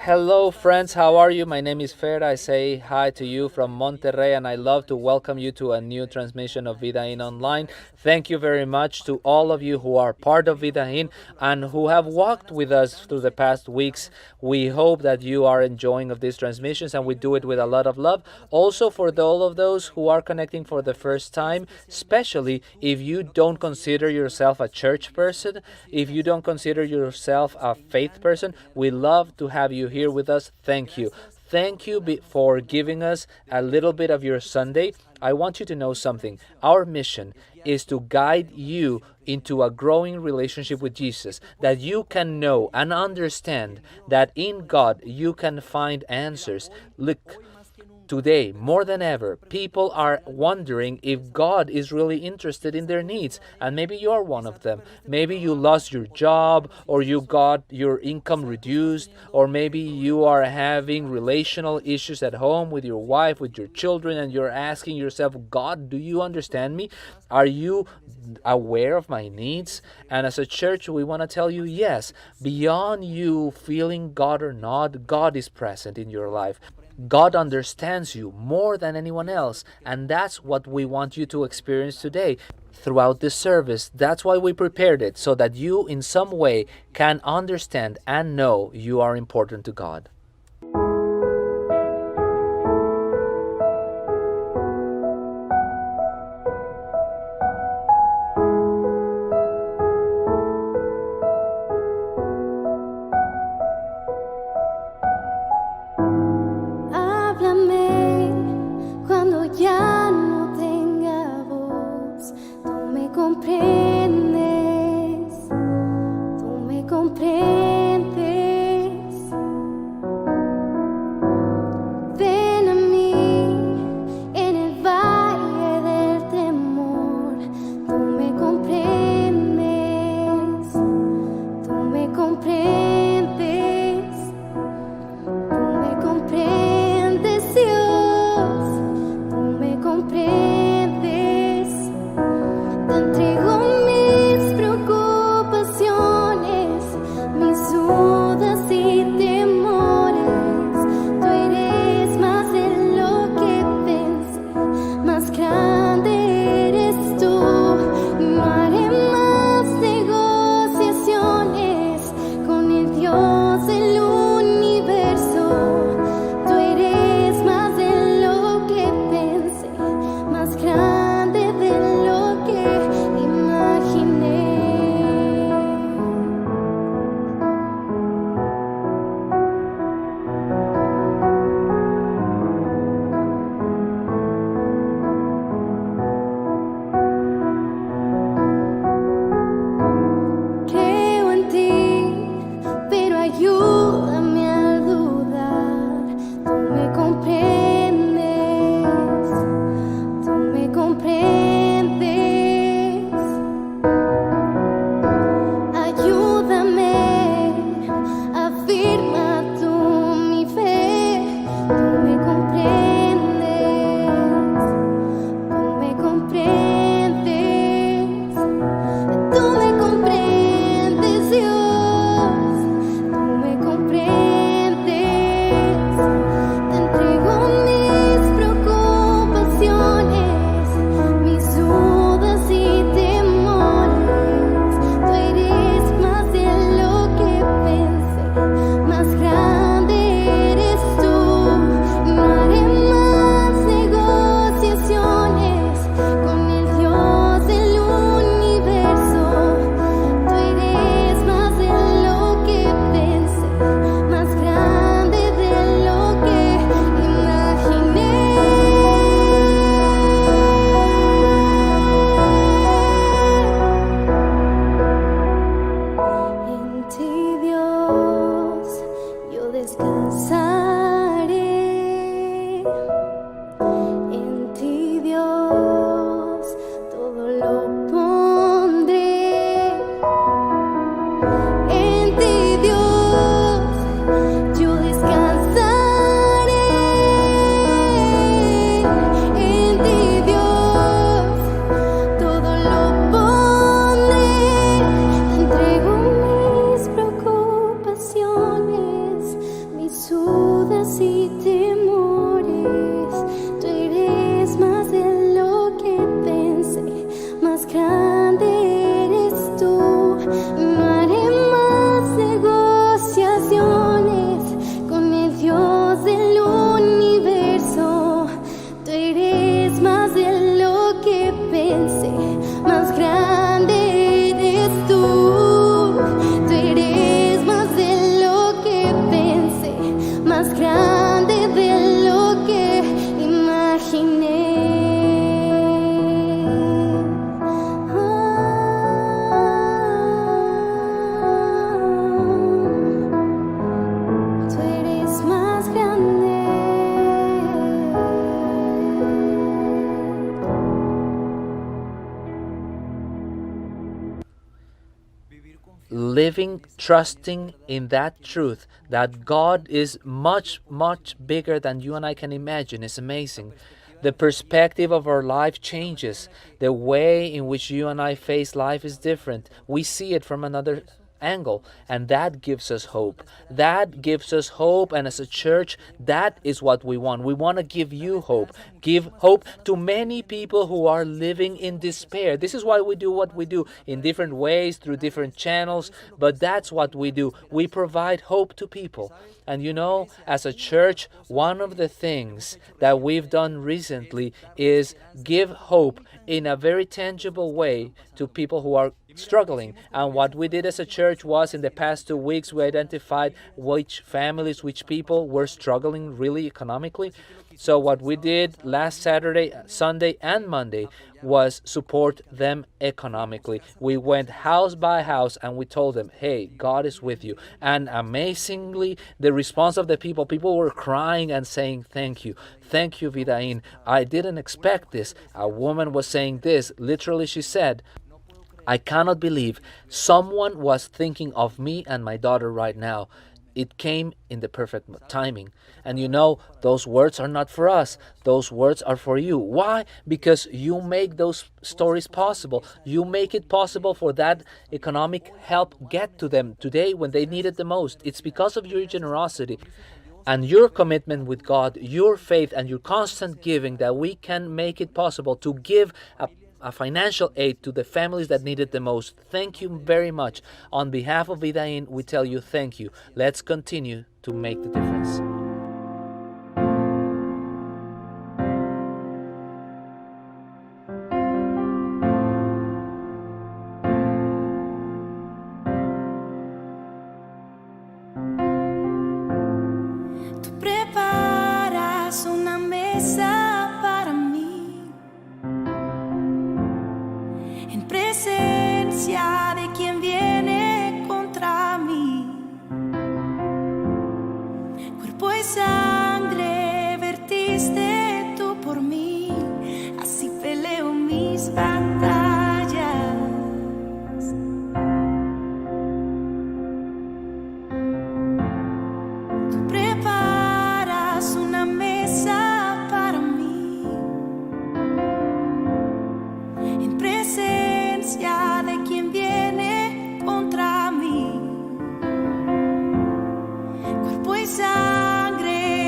Hello, friends. How are you? My name is Fer. I say hi to you from Monterrey, and I love to welcome you to a new transmission of Vida In Online. Thank you very much to all of you who are part of Vida In and who have walked with us through the past weeks. We hope that you are enjoying of these transmissions, and we do it with a lot of love. Also, for all of those who are connecting for the first time, especially if you don't consider yourself a church person, if you don't consider yourself a faith person, we love to have you here with us. Thank you. Thank you for giving us a little bit of your Sunday. I want you to know something. Our mission is to guide you into a growing relationship with Jesus, that you can know and understand that in God you can find answers. Look, today, more than ever, people are wondering if God is really interested in their needs. And maybe you're one of them. Maybe you lost your job, or you got your income reduced, or maybe you are having relational issues at home with your wife, with your children, and you're asking yourself, God, do you understand me? Are you aware of my needs? And as a church, we want to tell you, yes, beyond you feeling God or not, God is present in your life. God understands you more than anyone else, and that's what we want you to experience today throughout this service. That's why we prepared it, so that you in some way can understand and know you are important to God. Háblame cuando ya no tenga voz. Tú me comprendes, tú me comprendes. Ven a mí en el valle del temor. Tú me comprendes, tú me comprendes, tú me comprendes, Dios, tú me comprendes. Te entrego mis preocupaciones, mis dudas y temores. Tú eres más de lo que pensé, más grande eres tú. No haré más negociaciones con el Dios del universo. Tú eres más de lo que pensé, más grande de lo que imaginé. Creo en ti, pero ayúdame a dudar. Tú me comprendes, tú me comprendes. Ayúdame, afirma tú mi fe. Tú me comprendes, tú me comprendes. Tú me comprendes, Dios, tú me comprendes. Te entrego mis preocupaciones, mis dudas y temores. Tú eres más de lo que pensé, más grande eres tú. No haré más negociaciones con el Dios del universo. Tú eres más de lo que pensé, más grande de lo que imaginé. En ti, Dios, yo descansaré. En ti, Dios, todo lo pondré. En ti, Dios, yo descansaré. En ti, Dios, todo lo pondré. Te entrego mis preocupaciones, mis living, trusting in that truth that God is much, much bigger than you and I can imagine, is amazing. The perspective of our life changes. The way in which you and I face life is different. We see it from another angle, and that gives us hope. That gives us hope, and as a church, that is what we want. We want to give you hope. Give hope to many people who are living in despair. This is why we do what we do, in different ways, through different channels, but that's what we do. We provide hope to people. And you know, as a church, one of the things that we've done recently is give hope in a very tangible way to people who are struggling. And what we did as a church was, in the past 2 weeks, we identified which families, which people were struggling really economically. So what we did last Saturday, Sunday, and Monday was support them economically. We went house by house and we told them, hey, God is with you. And amazingly, the response of the people were crying and saying, thank you, Vidain. I didn't expect this. A woman was saying this. Literally, she said, I cannot believe someone was thinking of me and my daughter right now. It came in the perfect timing. And you know, those words are not for us. Those words are for you. Why? Because you make those stories possible. You make it possible for that economic help get to them today when they need it the most. It's because of your generosity and your commitment with God, your faith, and your constant giving that we can make it possible to give a financial aid to the families that need it the most. Thank you very much. On behalf of Vidain, we tell you thank you. Let's continue to make the difference. Tú preparas una mesa para mí en presencia de quien viene contra mí. Cuerpo y sangre vertiste tú por mí, así peleo mis batallas. Tú preparas una mesa para mí en presencia de quien viene contra mí. Cuerpo y sangre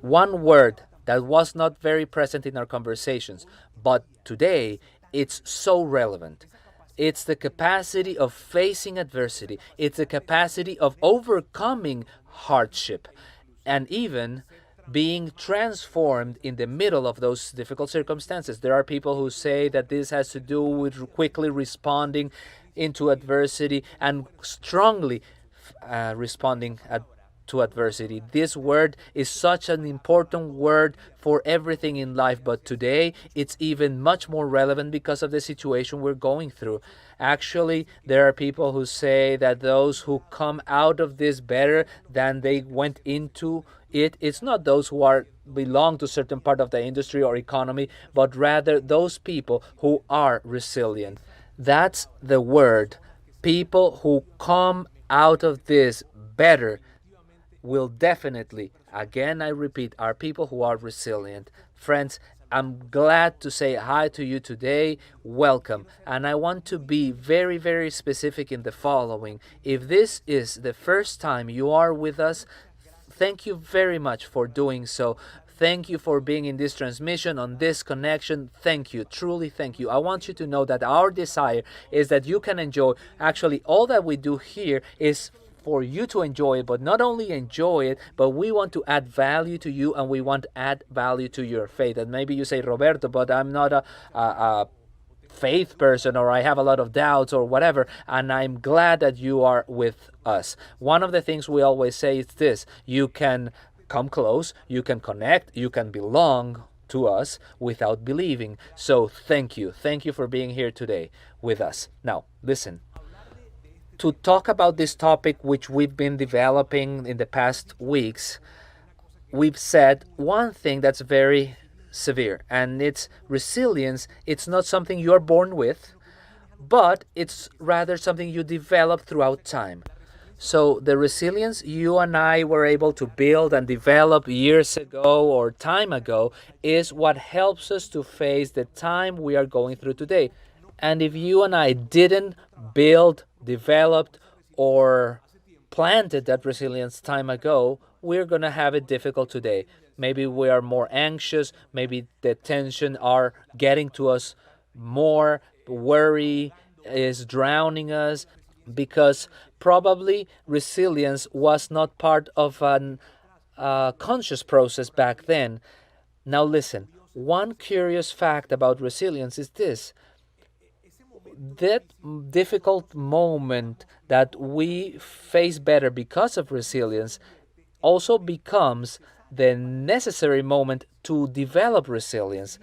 one word that was not very present in our conversations, but today it's so relevant. It's the capacity of facing adversity. It's the capacity of overcoming hardship and even being transformed in the middle of those difficult circumstances. There are people who say that this has to do with quickly responding into adversity and strongly responding to adversity. This word is such an important word for everything in life, but today it's even much more relevant because of the situation we're going through. Actually, there are people who say that those who come out of this better than they went into it, it's not those who are belong to certain part of the industry or economy, but rather those people who are resilient. That's the word. People who come out of this better will definitely, again I repeat, are people who are resilient. Friends, I'm glad to say hi to you today. Welcome. And I want to be very, very specific in the following. If this is the first time you are with us, thank you very much for doing so. Thank you for being in this transmission, on this connection. Thank you. Truly thank you. I want you to know that our desire is that you can enjoy. Actually, all that we do here is for you to enjoy it, but not only enjoy it, but we want to add value to you, and we want to add value to your faith. And maybe you say, Roberto, but I'm not a faith person, or I have a lot of doubts or whatever, and I'm glad that you are with us. One of the things we always say is this: you can come close, you can connect, you can belong to us without believing. So thank you for being here today with us. Now listen, to talk about this topic which we've been developing in the past weeks, we've said one thing that's very severe, and it's resilience. It's not something you're born with, but it's rather something you develop throughout time. So the resilience you and I were able to build and develop years ago or time ago is what helps us to face the time we are going through today. And if you and I didn't build, developed, or planted that resilience time ago, we're going to have it difficult today. Maybe we are more anxious, maybe the tension are getting to us more, worry is drowning us, because probably resilience was not part of an conscious process back then. Now listen, one curious fact about resilience is this: that difficult moment that we face better because of resilience also becomes the necessary moment to develop resilience.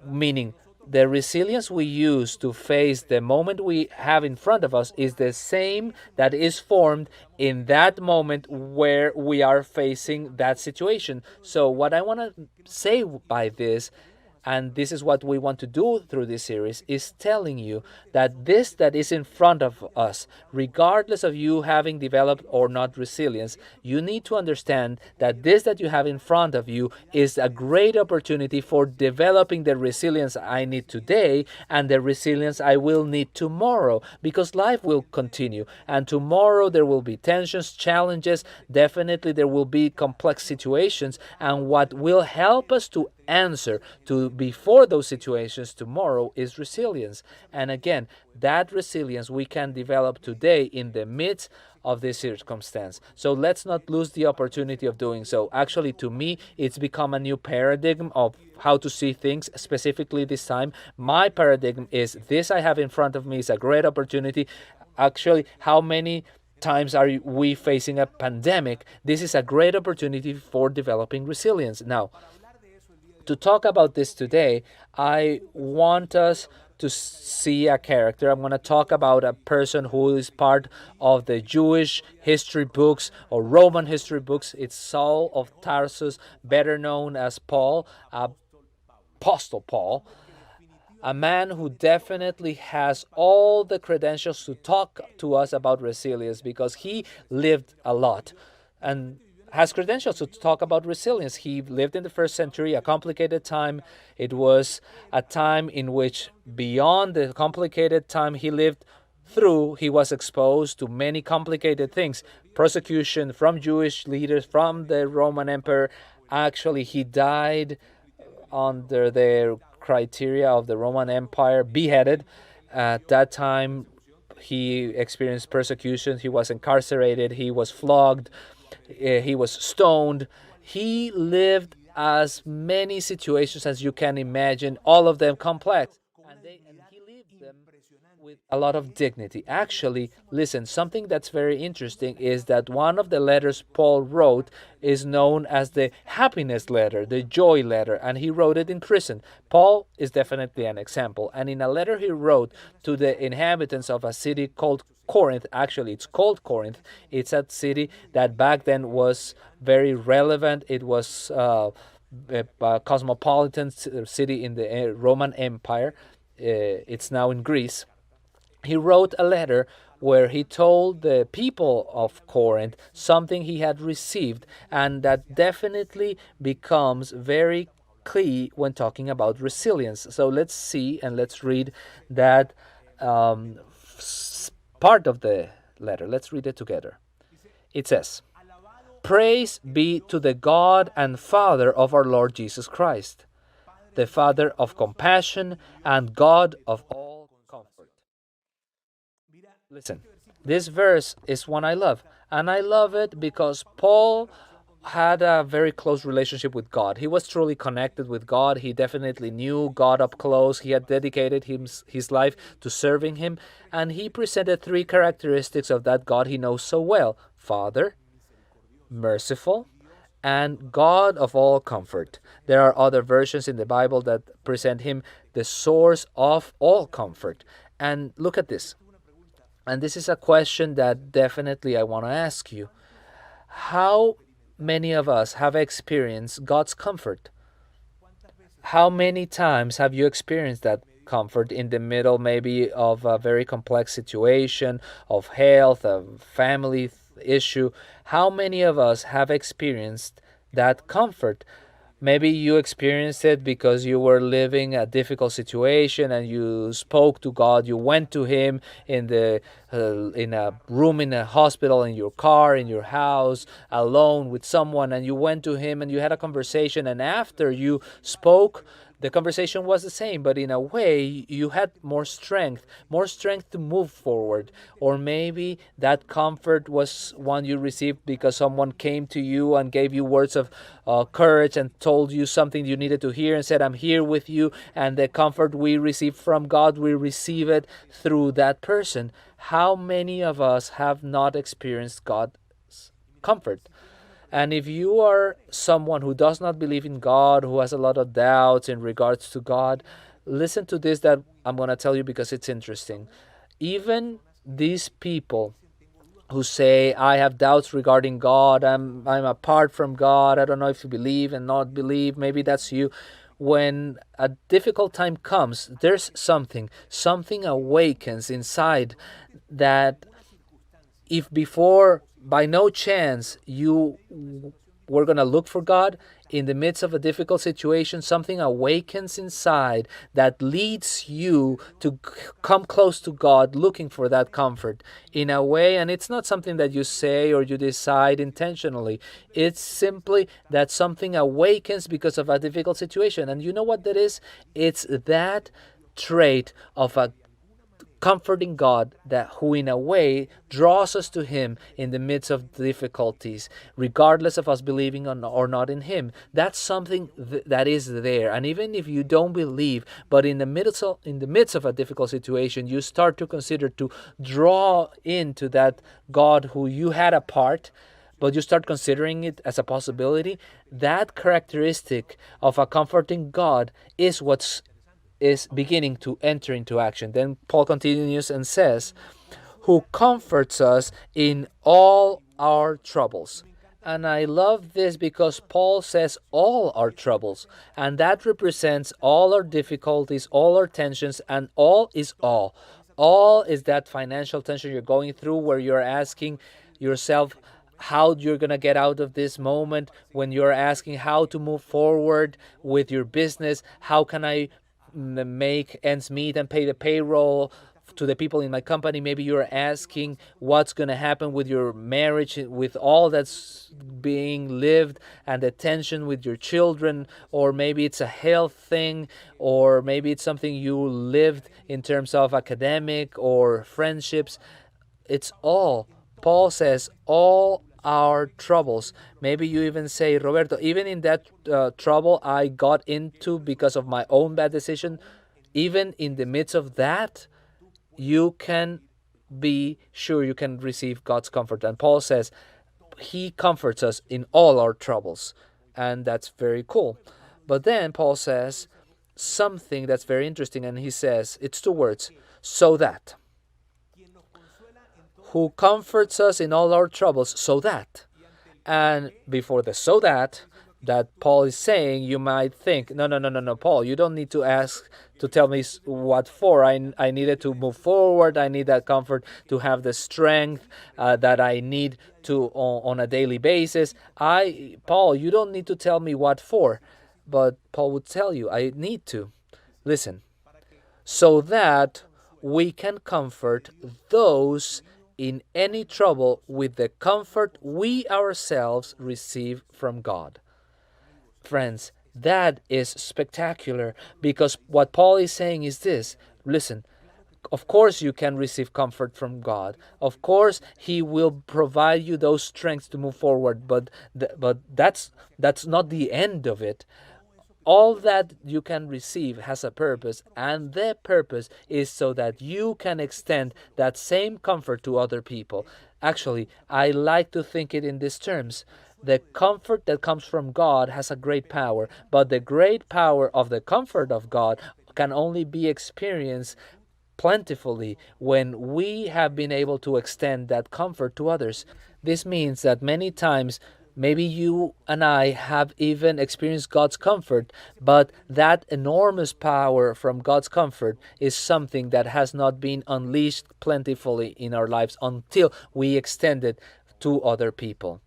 Meaning, the resilience we use to face the moment we have in front of us is the same that is formed in that moment where we are facing that situation. So what I want to say by this, and this is what we want to do through this series, is telling you that this that is in front of us, regardless of you having developed or not resilience, you need to understand that this that you have in front of you is a great opportunity for developing the resilience I need today and the resilience I will need tomorrow, because life will continue, and tomorrow there will be tensions, challenges, definitely there will be complex situations, and what will help us to answer to before those situations tomorrow is resilience. And again, that resilience we can develop today in the midst of this circumstance. So let's not lose the opportunity of doing so. Actually, to me, it's become a new paradigm of how to see things. Specifically this time, my paradigm is this: I have in front of me is a great opportunity. Actually, how many times are we facing a pandemic? This is a great opportunity for developing resilience. Now, to talk about this today, I want us to see a character. I'm going to talk about a person who is part of the Jewish history books or Roman history books. It's Saul of Tarsus, better known as Paul, Apostle Paul, a man who definitely has all the credentials to talk to us about resilience because he lived a lot and has credentials to talk about resilience. He lived in the first century, a complicated time. It was a time in which, beyond the complicated time he lived through, he was exposed to many complicated things: persecution from Jewish leaders, from the Roman Emperor, Actually, he died under the criteria of the Roman Empire, beheaded. At that time, he experienced persecution. He was incarcerated. He was flogged. He was stoned. He lived as many situations as you can imagine, all of them complex. And he lived them with a lot of dignity. Actually, listen, something that's very interesting is that one of the letters Paul wrote is known as the happiness letter, the joy letter, and he wrote it in prison. Paul is definitely an example. And in a letter he wrote to the inhabitants of a city called Corinth, actually it's called Corinth. It's a city that back then was very relevant. It was a cosmopolitan city in the Roman Empire. It's now in Greece. He wrote a letter where he told the people of Corinth something he had received, and that definitely becomes very key when talking about resilience. So let's see and let's read that part of the letter. Let's read it together. It says, "Praise be to the God and Father of our Lord Jesus Christ, the Father of compassion and God of all comfort." Listen, this verse is one I love, and I love it because Paul had a very close relationship with God. He was truly connected with God. He definitely knew God up close. He had dedicated his life to serving Him, and he presented three characteristics of that God he knows so well: Father, merciful, and God of all comfort. There are other versions in the Bible that present Him the source of all comfort. And look at this. And this is a question that definitely I want to ask you. How many of us have experienced God's comfort? How many times have you experienced that comfort in the middle maybe of a very complex situation, of health, a family issue? How many of us have experienced that comfort? Maybe you experienced it because you were living a difficult situation and you spoke to God. You went to Him in a room in a hospital, in your car, in your house, alone with someone, and you went to Him and you had a conversation. And after you spoke, the conversation was the same, but in a way you had more strength to move forward. Or maybe that comfort was one you received because someone came to you and gave you words of courage and told you something you needed to hear and said, "I'm here with you." And the comfort we receive from God, we receive it through that person. How many of us have not experienced God's comfort? And if you are someone who does not believe in God, who has a lot of doubts in regards to God, listen to this that I'm going to tell you because it's interesting. Even these people who say, "I have doubts regarding God, I'm apart from God, I don't know if you believe and not believe," maybe that's you. When a difficult time comes, there's something awakens inside that if before by no chance you were going to look for God, in the midst of a difficult situation, something awakens inside that leads you to come close to God, looking for that comfort in a way. And it's not something that you say or you decide intentionally. It's simply that something awakens because of a difficult situation. And you know what that is? It's that trait of a comforting God that who in a way draws us to Him in the midst of difficulties, regardless of us believing or not in Him. That's something that is there. And even if you don't believe, but in the midst of a difficult situation, you start to consider to draw into that God who you had apart, but you start considering it as a possibility. That characteristic of a comforting God is beginning to enter into action. Then Paul continues and says, "Who comforts us in all our troubles." And I love this because Paul says all our troubles, and that represents all our difficulties, all our tensions, and all is all. All is that financial tension you're going through where you're asking yourself how you're going to get out of this moment, when you're asking how to move forward with your business. How can I make ends meet and pay the payroll to the people in my company. Maybe you're asking what's going to happen with your marriage, with all that's being lived, and the tension with your children, or maybe it's a health thing, or maybe it's something you lived in terms of academic or friendships. It's all, Paul says, all our troubles. Maybe you even say, Roberto, even in that trouble I got into because of my own bad decision, even in the midst of that, you can be sure you can receive God's comfort. And Paul says he comforts us in all our troubles. And that's very cool. But then Paul says something that's very interesting, and he says, it's two words, so that. Who comforts us in all our troubles, so that. And before the so that Paul is saying, you might think, no, Paul, you don't need to ask to tell me what for. I needed to move forward. I need that comfort to have the strength that I need to on a daily basis. Paul, you don't need to tell me what for, but Paul would tell you, I need to. Listen, so that we can comfort those in any trouble with the comfort we ourselves receive from God. Friends, that is spectacular, because what Paul is saying is this. Listen, of course you can receive comfort from God. Of course he will provide you those strengths to move forward, but that's not the end of it. All that you can receive has a purpose, and the purpose is so that you can extend that same comfort to other people. Actually, I like to think it in these terms. The comfort that comes from God has a great power, but the great power of the comfort of God can only be experienced plentifully when we have been able to extend that comfort to others. This means that many times maybe you and I have even experienced God's comfort, but that enormous power from God's comfort is something that has not been unleashed plentifully in our lives until we extend it to other people.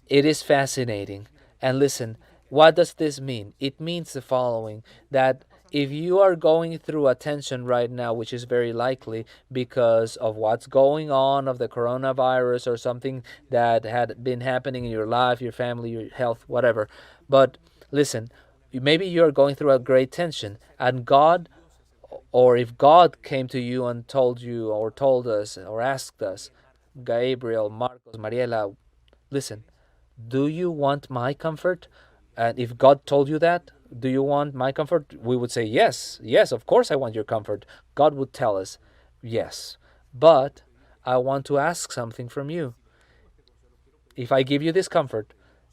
It is fascinating. And listen, what does this mean? It means the following, that if you are going through a tension right now, which is very likely because of what's going on, of the coronavirus or something that had been happening in your life, your family, your health, whatever. But listen, maybe you're going through a great tension, and God, or if God came to you and told you or told us or asked us, Gabriel, Marcos, Mariela, listen, do you want my comfort? And if God told you that, do you want my comfort? We would say, yes, of course I want your comfort. God would tell us, yes, but I want to ask something from you. If I give you this comfort,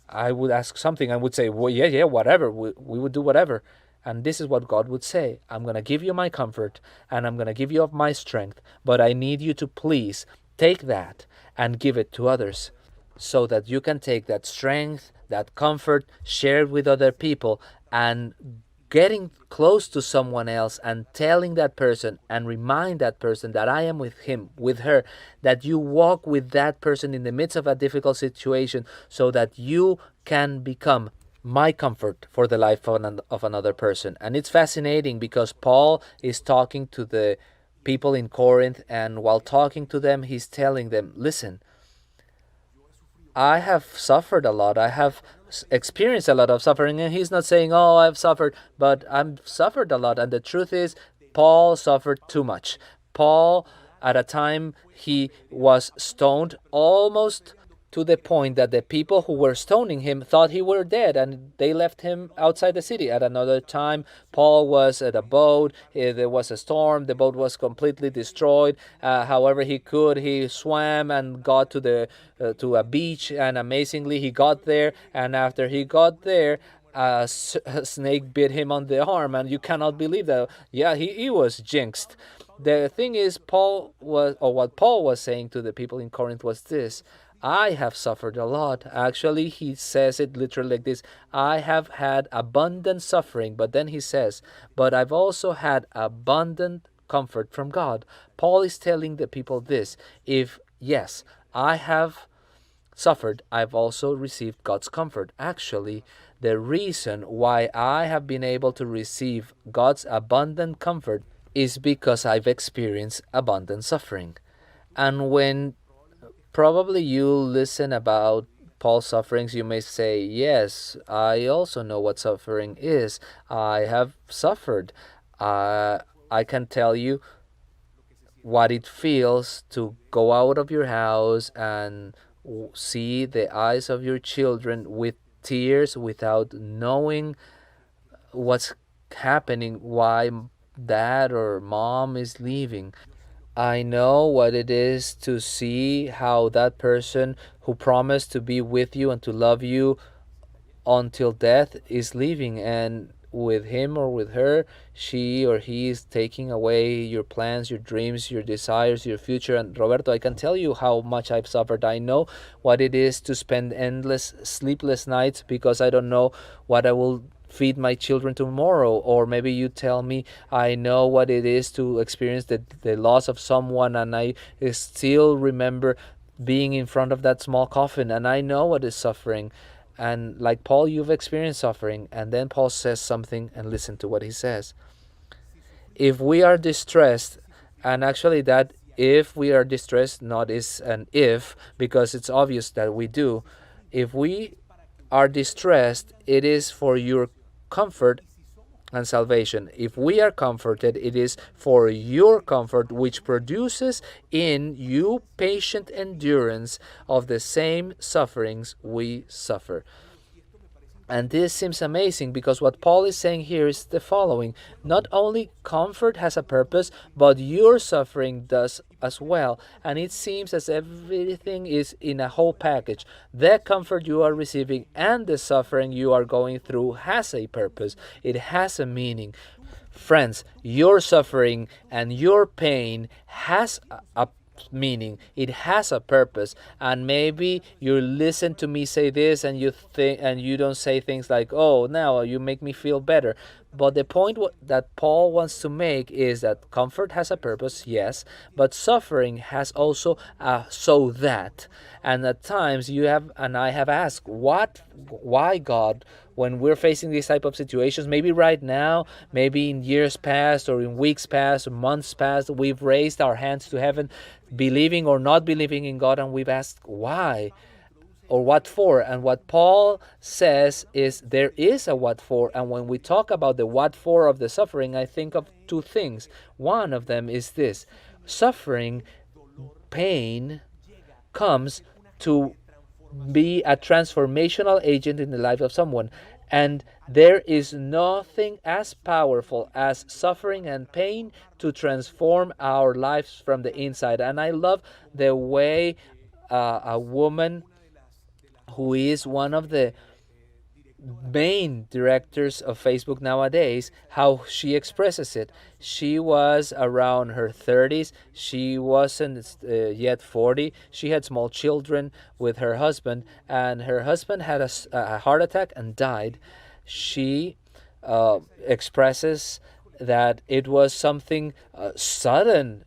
I would ask something. I would say, well, yeah, whatever. We would do whatever. And this is what God would say. I'm going to give you my comfort, and I'm going to give you of my strength, but I need you to please take that and give it to others, so that you can take that strength, that comfort, share it with other people, and getting close to someone else and telling that person and remind that person that I am with him, with her, that you walk with that person in the midst of a difficult situation, so that you can become my comfort for the life of another person. And it's fascinating because Paul is talking to the people in Corinth, and while talking to them, he's telling them, listen, I have suffered a lot. I have experienced a lot of suffering. And he's not saying, oh, I've suffered, but I've suffered a lot. And the truth is, Paul suffered too much. Paul, at a time, he was stoned almost to the point that the people who were stoning him thought he were dead, and they left him outside the city. At another time, Paul was at a boat. There was a storm. The boat was completely destroyed. However he could, he swam and got to a beach, and amazingly he got there. And after he got there, a snake bit him on the arm, and you cannot believe that. Yeah, he was jinxed. The thing is, what Paul was saying to the people in Corinth was this: I have suffered a lot. Actually, he says it literally like this: I have had abundant suffering. But then he says, but I've also had abundant comfort from God. Paul is telling the people this: if, yes, I have suffered, I've also received God's comfort. Actually, the reason why I have been able to receive God's abundant comfort is because I've experienced abundant suffering. And when probably you listen about Paul's sufferings, you may say, yes, I also know what suffering is. I have suffered. I can tell you what it feels to go out of your house and see the eyes of your children with tears without knowing what's happening, why dad or mom is leaving. I know what it is to see how that person who promised to be with you and to love you until death is leaving, and with him or with her, she or he is taking away your plans, your dreams, your desires, your future. And Roberto, I can tell you how much I've suffered. I know what it is to spend endless sleepless nights because I don't know what I will feed my children tomorrow. Or maybe you tell me, I know what it is to experience the loss of someone, and I still remember being in front of that small coffin, and I know what is suffering. And like Paul, you've experienced suffering. And then Paul says something, and listen to what he says. If we are distressed, and actually that if we are distressed not is an if, because it's obvious that we do. If we are distressed, it is for your comfort and salvation. If we are comforted, it is for your comfort, which produces in you patient endurance of the same sufferings we suffer. And this seems amazing because what Paul is saying here is the following: not only comfort has a purpose, but your suffering does as well. And it seems as everything is in a whole package. The comfort you are receiving and the suffering you are going through has a purpose, it has a meaning. Friends, your suffering and your pain has a meaning, it has a purpose. And maybe you listen to me say this and you think, and you don't say things like, oh, now you make me feel better. But the point that Paul wants to make is that comfort has a purpose, yes, but suffering has also a so that. And at times you have and I have asked, why God, when we're facing these type of situations, maybe right now, maybe in years past or in weeks past or months past, we've raised our hands to heaven, believing or not believing in God, and we've asked why or what for. And what Paul says is there is a what for. And when we talk about the what for of the suffering, I think of two things. One of them is this: suffering, pain, comes to be a transformational agent in the life of someone. And there is nothing as powerful as suffering and pain to transform our lives from the inside. And I love the way a woman who is one of the main directors of Facebook nowadays, how she expresses it. She was around her 30s. She wasn't yet 40. She had small children with her husband, and her husband had a heart attack and died. She expresses that it was something sudden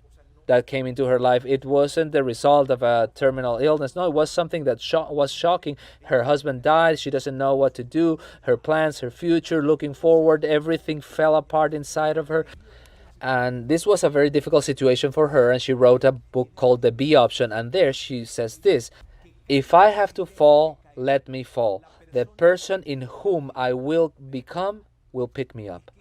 that came into her life. It wasn't the result of a terminal illness. No, it was something that was shocking. Her husband died. She doesn't know what to do. Her plans, her future, looking forward, everything fell apart inside of her. And this was a very difficult situation for her. And she wrote a book called The B Option. And there she says this: if I have to fall, let me fall. The person in whom I will become will pick me up.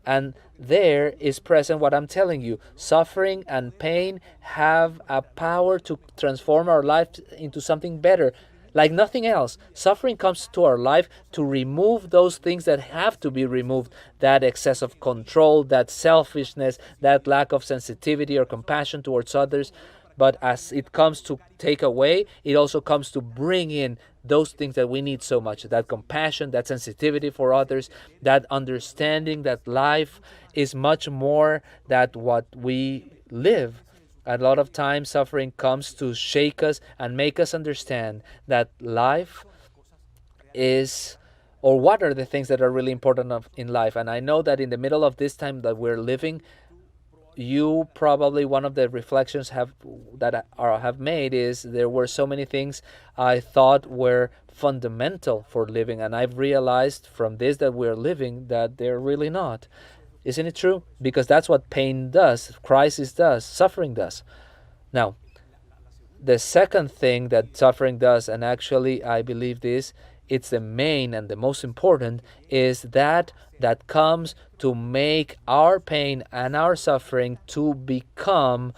And there is present what I'm telling you. Suffering and pain have a power to transform our life into something better. Like nothing else, suffering comes to our life to remove those things that have to be removed. That excess of control, that selfishness, that lack of sensitivity or compassion towards others. But as it comes to take away, it also comes to bring in those things that we need so much: that compassion, that sensitivity for others, that understanding that life is much more than what we live. A lot of times suffering comes to shake us and make us understand that life is, or what are the things that are really important in life. And I know that in the middle of this time that we're living, you probably, one of the reflections have made is there were so many things I thought were fundamental for living, and I've realized from this that we're living that they're really not. Isn't it true? Because that's what pain does, crisis does, suffering does. Now, the second thing that suffering does, and actually I believe this, it's the main and the most important, is that comes to make our pain and our suffering to become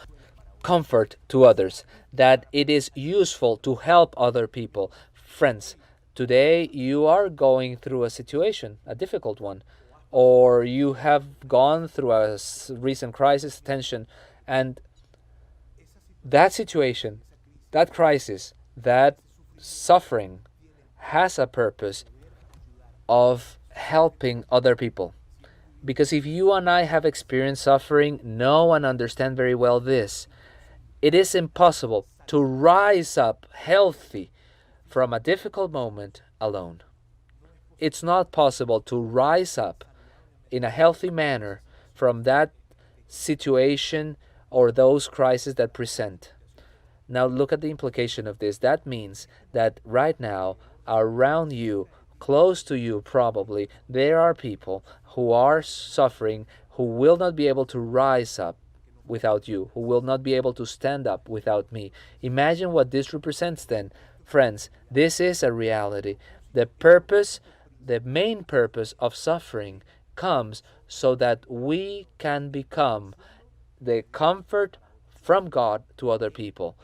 comfort to others, that it is useful to help other people. Friends, today you are going through a situation, a difficult one, or you have gone through a recent crisis, tension, and that situation, that crisis, that suffering has a purpose of helping other people. Because if you and I have experienced suffering, know and understand very well this. It is impossible to rise up healthy from a difficult moment alone. It's not possible to rise up in a healthy manner from that situation or those crises that present. Now look at the implication of this. That means that right now, around you, close to you probably, there are people who are suffering, who will not be able to rise up without you, who will not be able to stand up without me. Imagine what this represents then. Friends, this is a reality. The main purpose of suffering comes so that we can become the comfort from God to other people,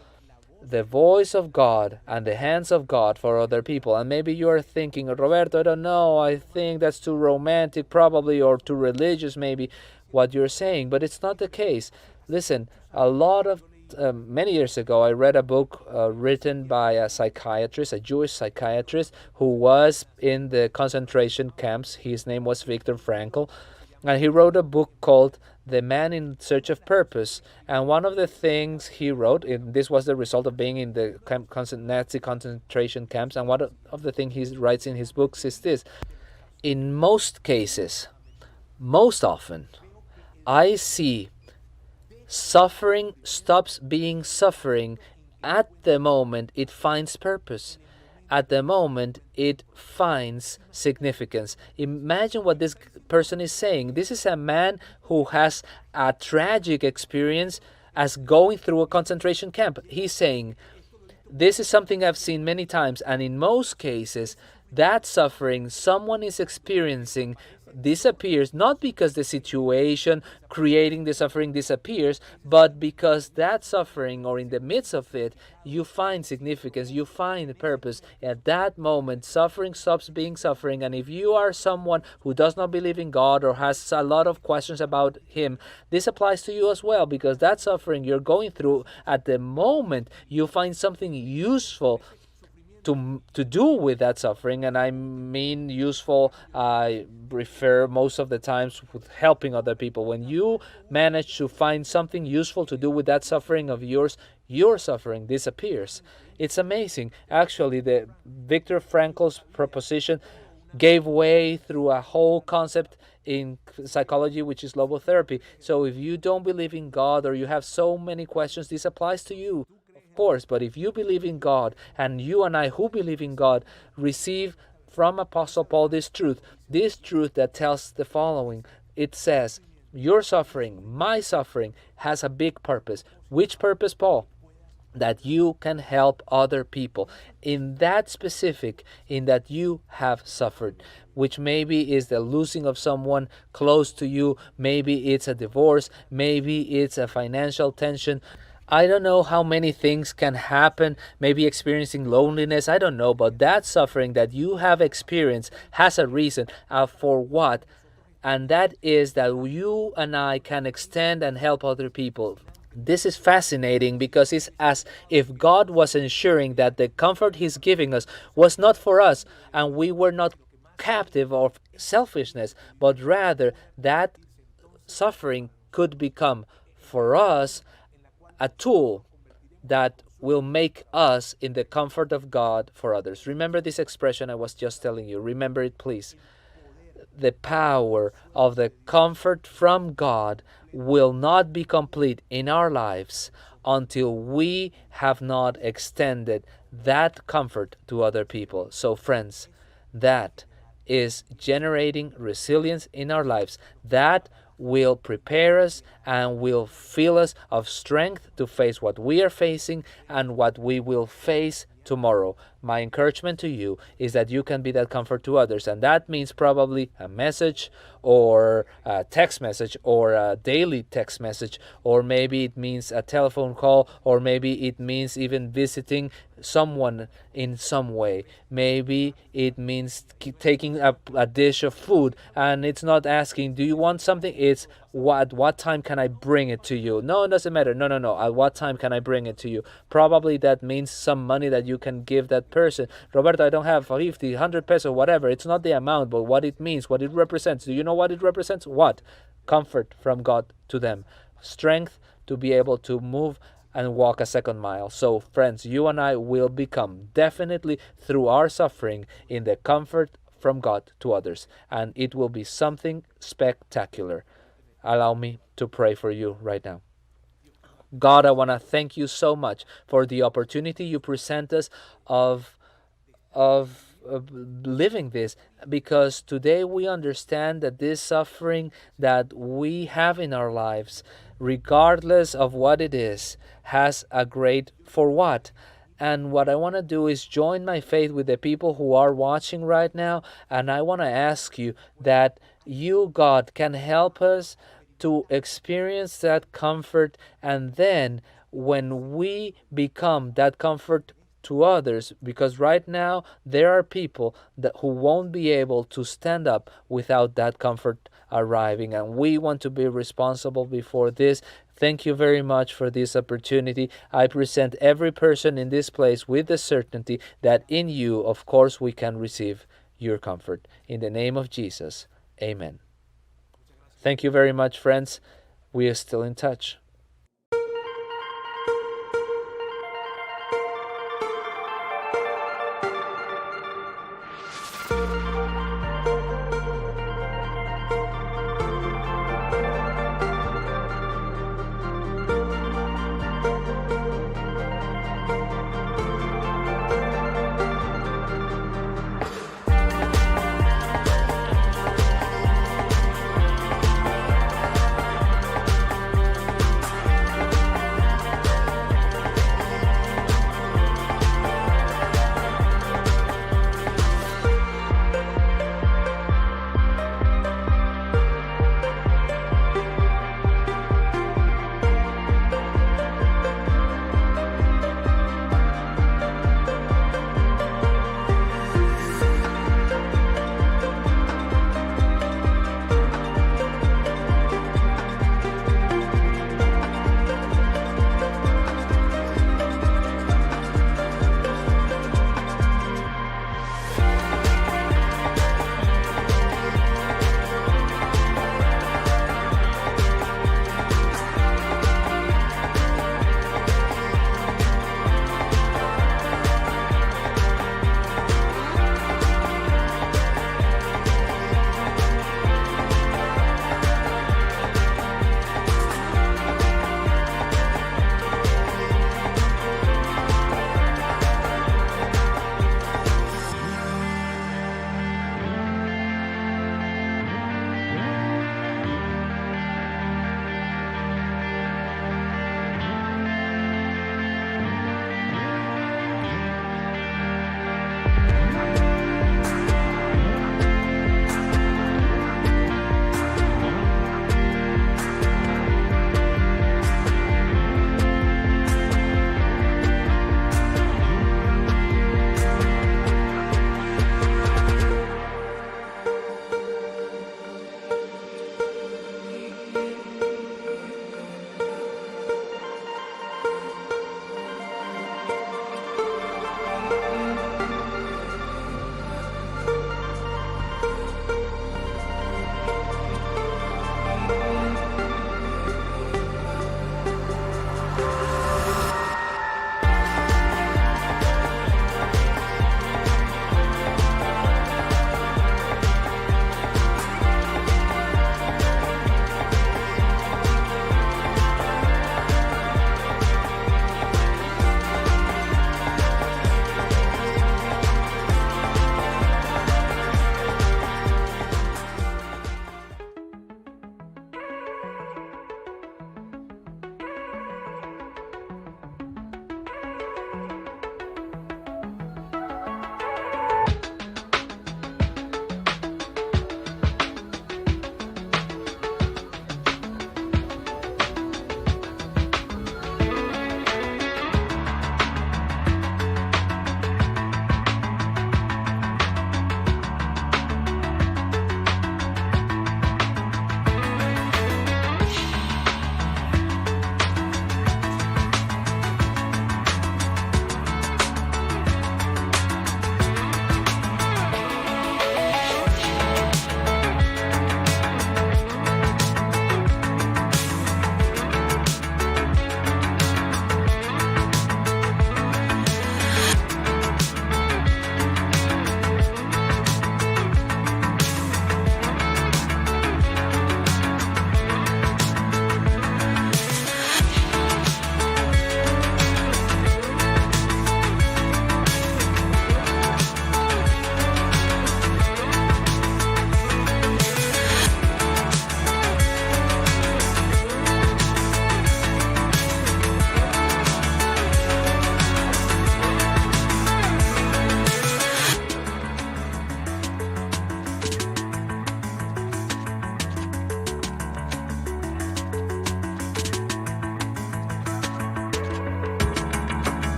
the voice of God and the hands of God for other people. And maybe you are thinking, Roberto, I don't know, I think that's too romantic probably, or too religious maybe, what you're saying, but it's not the case. Listen, many years ago, I read a book written by a psychiatrist, a Jewish psychiatrist, who was in the concentration camps. His name was Viktor Frankl, and he wrote a book called The Man in Search of Purpose. And one of the things he wrote, and this was the result of being in the Nazi concentration camps, and one of the things he writes in his books is this: in most cases, most often, I see suffering stops being suffering at the moment it finds purpose, at the moment it finds significance. Imagine what this person is saying. This is a man who has a tragic experience as going through a concentration camp. He's saying, this is something I've seen many times, and in most cases, that suffering someone is experiencing disappears, not because the situation creating the suffering disappears, but because that suffering, or in the midst of it, you find significance, you find purpose. At that moment, suffering stops being suffering. And if you are someone who does not believe in God or has a lot of questions about Him, this applies to you as well, because that suffering you're going through, at the moment you find something useful to do with that suffering. And I mean useful, I refer most of the times with helping other people. When you manage to find something useful to do with that suffering of yours, your suffering disappears. It's amazing. Actually, the Viktor Frankl's proposition gave way through a whole concept in psychology, which is logotherapy. So if you don't believe in God, or you have so many questions, this applies to you, course. But if you believe in God, and you and I who believe in God receive from Apostle Paul this truth that tells the following. It says, your suffering, my suffering, has a big purpose. Which purpose, Paul? That you can help other people in that you have suffered, which maybe is the losing of someone close to you, maybe it's a divorce, maybe it's a financial tension. I don't know how many things can happen, maybe experiencing loneliness, I don't know, but that suffering that you have experienced has a reason for what, and that is that you and I can extend and help other people. This is fascinating, because it's as if God was ensuring that the comfort He's giving us was not for us, and we were not captive of selfishness, but rather that suffering could become for us a tool that will make us in the comfort of God for others. Remember this expression I was just telling you. Remember it, please. The power of the comfort from God will not be complete in our lives until we have not extended that comfort to other people. So friends, that is generating resilience in our lives. That will prepare us and will fill us of strength to face what we are facing and what we will face tomorrow. My encouragement to you is that you can be that comfort to others, and that means probably a message or a text message or a daily text message, or maybe it means a telephone call, or maybe it means even visiting someone in some way. Maybe it means taking a dish of food, and it's not asking, do you want something? It's what time can I bring it to you? No, it doesn't matter. No. At what time can I bring it to you? Probably that means some money that you can give that person. Roberto, I don't have 50, 100 pesos, whatever. It's not the amount, but what it means, what it represents. Do you know what it represents? What? Comfort from God to them. Strength to be able to move and walk a second mile. So, friends, you and I will become, definitely through our suffering, in the comfort from God to others. And it will be something spectacular. Allow me to pray for you right now. God, I want to thank you so much for the opportunity you present us of living this, because today we understand that this suffering that we have in our lives, regardless of what it is, has a great for what. And what I want to do is join my faith with the people who are watching right now, and I want to ask you that you, God, can help us to experience that comfort, and then when we become that comfort to others, because right now there are people who won't be able to stand up without that comfort arriving, and we want to be responsible before this. Thank you very much for this opportunity. I present every person in this place with the certainty that in you, of course, we can receive your comfort. In the name of Jesus, amen. Thank you very much, friends. We are still in touch.